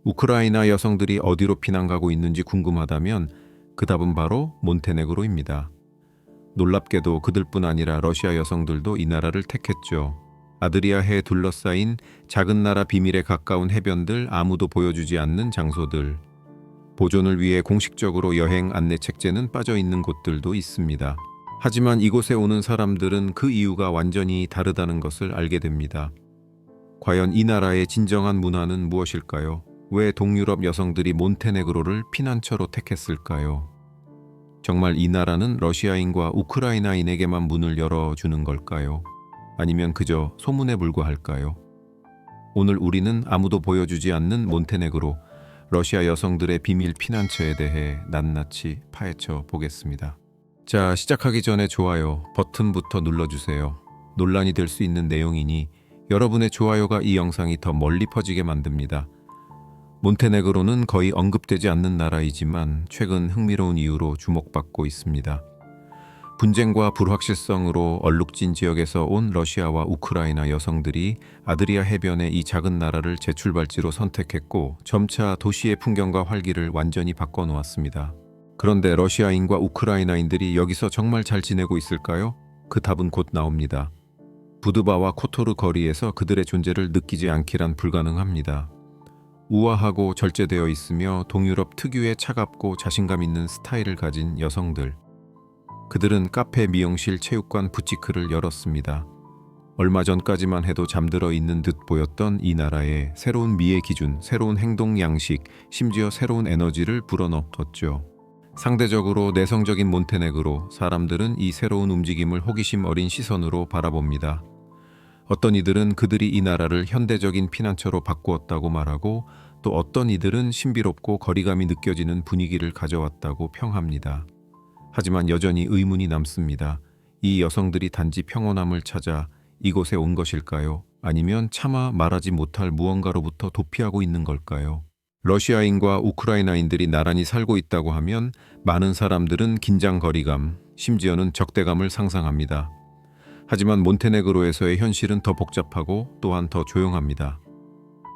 우크라이나 여성들이 어디로 피난 가고 있는지 궁금하다면 그 답은 바로 몬테네그로입니다. 놀랍게도 그들뿐 아니라 러시아 여성들도 이 나라를 택했죠. 아드리아해에 둘러싸인 작은 나라 비밀에 가까운 해변들, 아무도 보여주지 않는 장소들, 보존을 위해 공식적으로 여행 안내 책제는 빠져 있는 곳들도 있습니다. 하지만 이곳에 오는 사람들은 그 이유가 완전히 다르다는 것을 알게 됩니다. 과연 이 나라의 진정한 문화는 무엇일까요? 왜 동유럽 여성들이 몬테네그로를 피난처로 택했을까요? 정말 이 나라는 러시아인과 우크라이나인에게만 문을 열어주는 걸까요? 아니면 그저 소문에 불과할까요? 오늘 우리는 아무도 보여주지 않는 몬테네그로, 러시아 여성들의 비밀 피난처에 대해 낱낱이 파헤쳐 보겠습니다. 자, 시작하기 전에 좋아요 버튼부터 눌러주세요. 논란이 될 수 있는 내용이니 여러분의 좋아요가 이 영상이 더 멀리 퍼지게 만듭니다. 몬테네그로는 거의 언급되지 않는 나라이지만 최근 흥미로운 이유로 주목받고 있습니다. 분쟁과 불확실성으로 얼룩진 지역에서 온 러시아와 우크라이나 여성들이 아드리아 해변의 이 작은 나라를 재출발지로 선택했고 점차 도시의 풍경과 활기를 완전히 바꿔놓았습니다. 그런데 러시아인과 우크라이나인들이 여기서 정말 잘 지내고 있을까요? 그 답은 곧 나옵니다. 부드바와 코토르 거리에서 그들의 존재를 느끼지 않기란 불가능합니다. 우아하고 절제되어 있으며 동유럽 특유의 차갑고 자신감 있는 스타일을 가진 여성들. 그들은 카페, 미용실, 체육관, 부티크를 열었습니다. 얼마 전까지만 해도 잠들어 있는 듯 보였던 이 나라에 새로운 미의 기준, 새로운 행동 양식, 심지어 새로운 에너지를 불어넣었죠. 상대적으로 내성적인 몬테네그로, 사람들은 이 새로운 움직임을 호기심 어린 시선으로 바라봅니다. 어떤 이들은 그들이 이 나라를 현대적인 피난처로 바꾸었다고 말하고, 또 어떤 이들은 신비롭고 거리감이 느껴지는 분위기를 가져왔다고 평합니다. 하지만 여전히 의문이 남습니다. 이 여성들이 단지 평온함을 찾아 이곳에 온 것일까요? 아니면 차마 말하지 못할 무언가로부터 도피하고 있는 걸까요? 러시아인과 우크라이나인들이 나란히 살고 있다고 하면 많은 사람들은 긴장거리감, 심지어는 적대감을 상상합니다. 하지만 몬테네그로에서의 현실은 더 복잡하고 또한 더 조용합니다.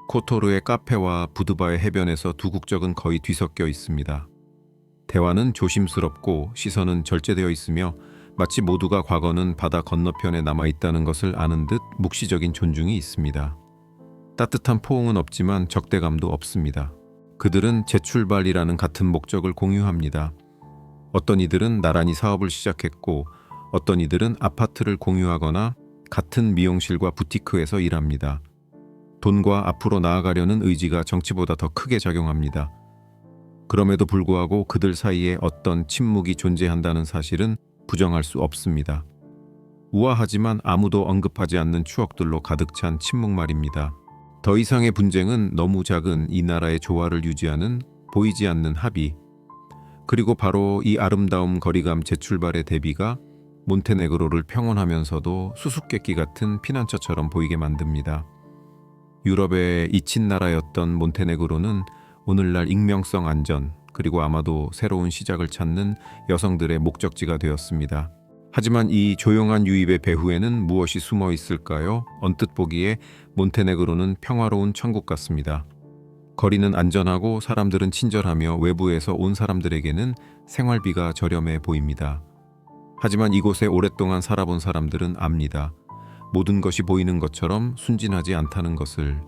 코토르의 카페와 부드바의 해변에서 두 국적은 거의 뒤섞여 있습니다. 대화는 조심스럽고 시선은 절제되어 있으며 마치 모두가 과거는 바다 건너편에 남아있다는 것을 아는 듯 묵시적인 존중이 있습니다. 따뜻한 포옹은 없지만 적대감도 없습니다. 그들은 재출발이라는 같은 목적을 공유합니다. 어떤 이들은 나란히 사업을 시작했고 어떤 이들은 아파트를 공유하거나 같은 미용실과 부티크에서 일합니다. 돈과 앞으로 나아가려는 의지가 정치보다 더 크게 작용합니다. 그럼에도 불구하고 그들 사이에 어떤 침묵이 존재한다는 사실은 부정할 수 없습니다. 우아하지만 아무도 언급하지 않는 추억들로 가득 찬 침묵 말입니다. 더 이상의 분쟁은 너무 작은 이 나라의 조화를 유지하는 보이지 않는 합의, 그리고 바로 이 아름다움, 거리감, 재출발의 대비가 몬테네그로를 평온하면서도 수수께끼 같은 피난처처럼 보이게 만듭니다. 유럽의 잊힌 나라였던 몬테네그로는 오늘날 익명성 안전, 그리고 아마도 새로운 시작을 찾는 여성들의 목적지가 되었습니다. 하지만 이 조용한 유입의 배후에는 무엇이 숨어 있을까요? 언뜻 보기에 몬테네그로는 평화로운 천국 같습니다. 거리는 안전하고 사람들은 친절하며 외부에서 온 사람들에게는 생활비가 저렴해 보입니다. 하지만 이곳에 오랫동안 살아본 사람들은 압니다. 모든 것이 보이는 것처럼 순진하지 않다는 것을.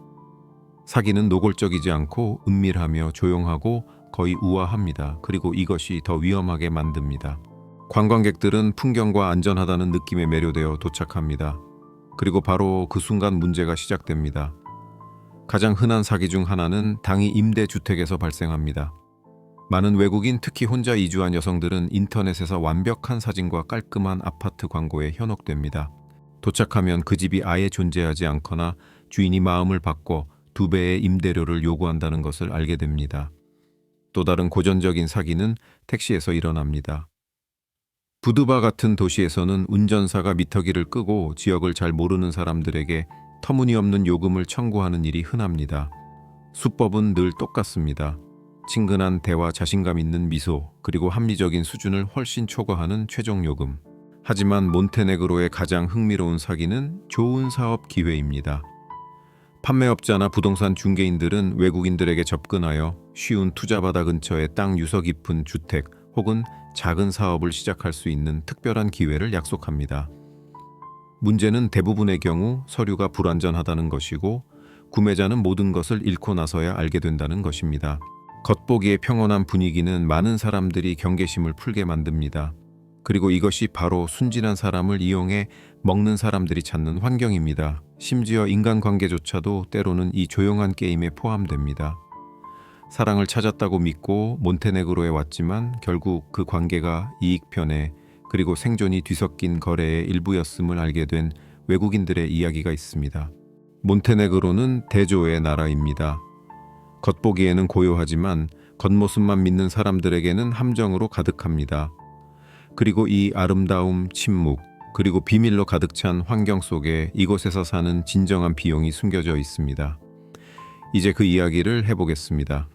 사기는 노골적이지 않고 은밀하며 조용하고 거의 우아합니다. 그리고 이것이 더 위험하게 만듭니다. 관광객들은 풍경과 안전하다는 느낌에 매료되어 도착합니다. 그리고 바로 그 순간 문제가 시작됩니다. 가장 흔한 사기 중 하나는 당이 임대주택에서 발생합니다. 많은 외국인, 특히 혼자 이주한 여성들은 인터넷에서 완벽한 사진과 깔끔한 아파트 광고에 현혹됩니다. 도착하면 그 집이 아예 존재하지 않거나 주인이 마음을 바꿔 2배의 임대료를 요구한다는 것을 알게 됩니다. 또 다른 고전적인 사기는 택시에서 일어납니다. 부드바 같은 도시에서는 운전사가 미터기를 끄고 지역을 잘 모르는 사람들에게 터무니없는 요금을 청구하는 일이 흔합니다. 수법은 늘 똑같습니다. 친근한 대화, 자신감 있는 미소, 그리고 합리적인 수준을 훨씬 초과하는 최종 요금. 하지만 몬테네그로의 가장 흥미로운 사기는 좋은 사업 기회입니다. 판매업자나 부동산 중개인들은 외국인들에게 접근하여 쉬운 투자바다 근처의 땅 유서 깊은 주택 혹은 작은 사업을 시작할 수 있는 특별한 기회를 약속합니다. 문제는 대부분의 경우 서류가 불완전하다는 것이고 구매자는 모든 것을 읽고 나서야 알게 된다는 것입니다. 겉보기에 평온한 분위기는 많은 사람들이 경계심을 풀게 만듭니다. 그리고 이것이 바로 순진한 사람을 이용해 먹는 사람들이 찾는 환경입니다. 심지어 인간관계조차도 때로는 이 조용한 게임에 포함됩니다. 사랑을 찾았다고 믿고 몬테네그로에 왔지만 결국 그 관계가 이익편에 그리고 생존이 뒤섞인 거래의 일부였음을 알게 된 외국인들의 이야기가 있습니다. 몬테네그로는 대조의 나라입니다. 겉보기에는 고요하지만 겉모습만 믿는 사람들에게는 함정으로 가득합니다. 그리고 이 아름다움, 침묵, 그리고 비밀로 가득 찬 환경 속에 이곳에서 사는 진정한 비용이 숨겨져 있습니다. 이제 그 이야기를 해보겠습니다.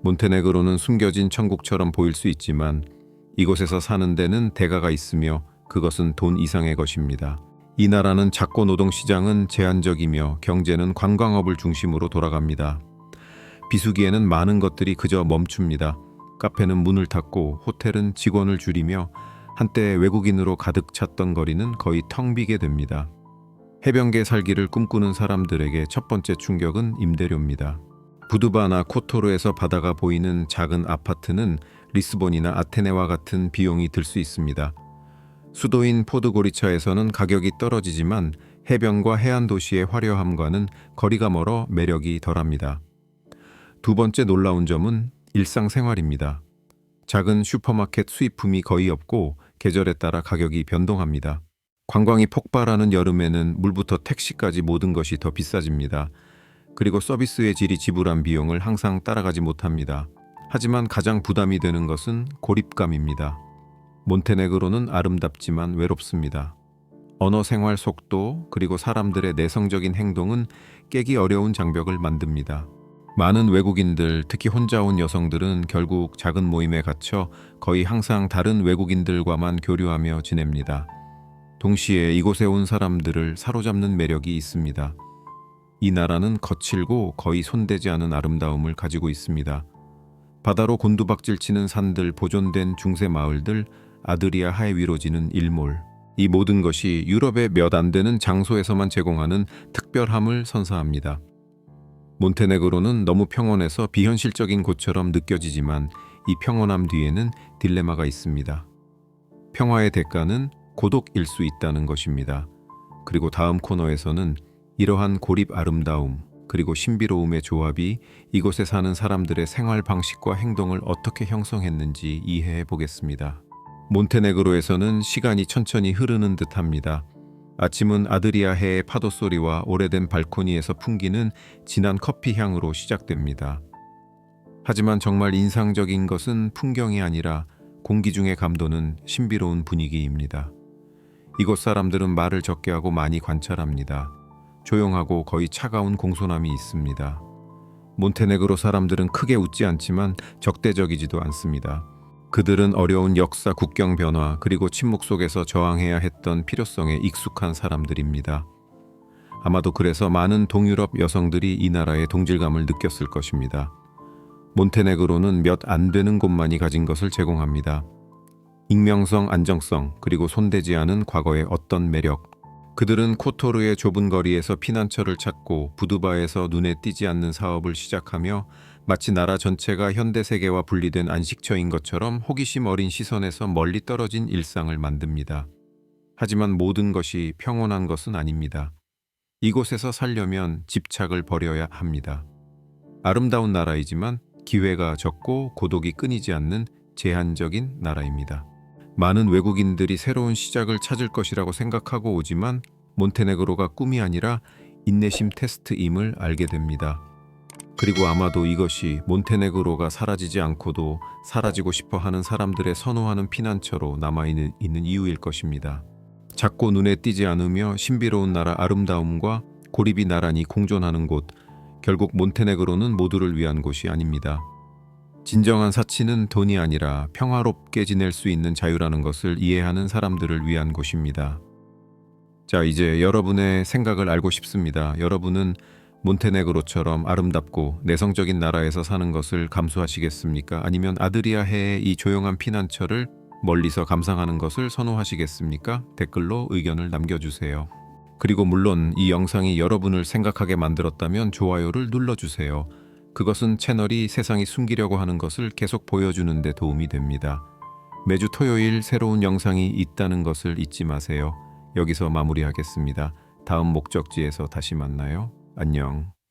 몬테네그로는 숨겨진 천국처럼 보일 수 있지만 이곳에서 사는 데는 대가가 있으며 그것은 돈 이상의 것입니다. 이 나라는 작고 노동시장은 제한적이며 경제는 관광업을 중심으로 돌아갑니다. 비수기에는 많은 것들이 그저 멈춥니다. 카페는 문을 닫고 호텔은 직원을 줄이며 한때 외국인으로 가득 찼던 거리는 거의 텅 비게 됩니다. 해변계 살기를 꿈꾸는 사람들에게 첫 번째 충격은 임대료입니다. 부두바나 코토르에서 바다가 보이는 작은 아파트는 리스본이나 아테네와 같은 비용이 들 수 있습니다. 수도인 포드고리차에서는 가격이 떨어지지만 해변과 해안 도시의 화려함과는 거리가 멀어 매력이 덜합니다. 두 번째 놀라운 점은 일상생활입니다. 작은 슈퍼마켓 수입품이 거의 없고 계절에 따라 가격이 변동합니다. 관광이 폭발하는 여름에는 물부터 택시까지 모든 것이 더 비싸집니다. 그리고 서비스의 질이 지불한 비용을 항상 따라가지 못합니다. 하지만 가장 부담이 되는 것은 고립감입니다. 몬테네그로는 아름답지만 외롭습니다. 언어 생활 속도 그리고 사람들의 내성적인 행동은 깨기 어려운 장벽을 만듭니다. 많은 외국인들, 특히 혼자 온 여성들은 결국 작은 모임에 갇혀 거의 항상 다른 외국인들과만 교류하며 지냅니다. 동시에 이곳에 온 사람들을 사로잡는 매력이 있습니다. 이 나라는 거칠고 거의 손대지 않은 아름다움을 가지고 있습니다. 바다로 곤두박질 치는 산들, 보존된 중세 마을들, 아드리아 하에 위로지는 일몰. 이 모든 것이 유럽의 몇 안 되는 장소에서만 제공하는 특별함을 선사합니다. 몬테네그로는 너무 평온해서 비현실적인 곳처럼 느껴지지만 이 평온함 뒤에는 딜레마가 있습니다. 평화의 대가는 고독일 수 있다는 것입니다. 그리고 다음 코너에서는 이러한 고립 아름다움 그리고 신비로움의 조합이 이곳에 사는 사람들의 생활 방식과 행동을 어떻게 형성했는지 이해해 보겠습니다. 몬테네그로에서는 시간이 천천히 흐르는 듯합니다. 아침은 아드리아 해의 파도 소리와 오래된 발코니에서 풍기는 진한 커피 향으로 시작됩니다. 하지만 정말 인상적인 것은 풍경이 아니라 공기 중의 감도는 신비로운 분위기입니다. 이곳 사람들은 말을 적게 하고 많이 관찰합니다. 조용하고 거의 차가운 공손함이 있습니다. 몬테네그로 사람들은 크게 웃지 않지만 적대적이지도 않습니다. 그들은 어려운 역사, 국경 변화, 그리고 침묵 속에서 저항해야 했던 필요성에 익숙한 사람들입니다. 아마도 그래서 많은 동유럽 여성들이 이 나라의 동질감을 느꼈을 것입니다. 몬테네그로는 몇 안 되는 곳만이 가진 것을 제공합니다. 익명성, 안정성, 그리고 손대지 않은 과거의 어떤 매력. 그들은 코토르의 좁은 거리에서 피난처를 찾고 부두바에서 눈에 띄지 않는 사업을 시작하며 마치 나라 전체가 현대 세계와 분리된 안식처인 것처럼 호기심 어린 시선에서 멀리 떨어진 일상을 만듭니다. 하지만 모든 것이 평온한 것은 아닙니다. 이곳에서 살려면 집착을 버려야 합니다. 아름다운 나라이지만 기회가 적고 고독이 끊이지 않는 제한적인 나라입니다. 많은 외국인들이 새로운 시작을 찾을 것이라고 생각하고 오지만 몬테네그로가 꿈이 아니라 인내심 테스트임을 알게 됩니다. 그리고 아마도 이것이 몬테네그로가 사라지지 않고도 사라지고 싶어 하는 사람들의 선호하는 피난처로 남아있는 이유일 것입니다. 작고 눈에 띄지 않으며 신비로운 나라 아름다움과 고립이 나란히 공존하는 곳, 결국 몬테네그로는 모두를 위한 곳이 아닙니다. 진정한 사치는 돈이 아니라 평화롭게 지낼 수 있는 자유라는 것을 이해하는 사람들을 위한 곳입니다. 자, 이제 여러분의 생각을 알고 싶습니다. 여러분은 몬테네그로처럼 아름답고 내성적인 나라에서 사는 것을 감수하시겠습니까? 아니면 아드리아해의 이 조용한 피난처를 멀리서 감상하는 것을 선호하시겠습니까? 댓글로 의견을 남겨주세요. 그리고 물론 이 영상이 여러분을 생각하게 만들었다면 좋아요를 눌러주세요. 그것은 채널이 세상이 숨기려고 하는 것을 계속 보여주는 데 도움이 됩니다. 매주 토요일 새로운 영상이 있다는 것을 잊지 마세요. 여기서 마무리하겠습니다. 다음 목적지에서 다시 만나요. 안녕.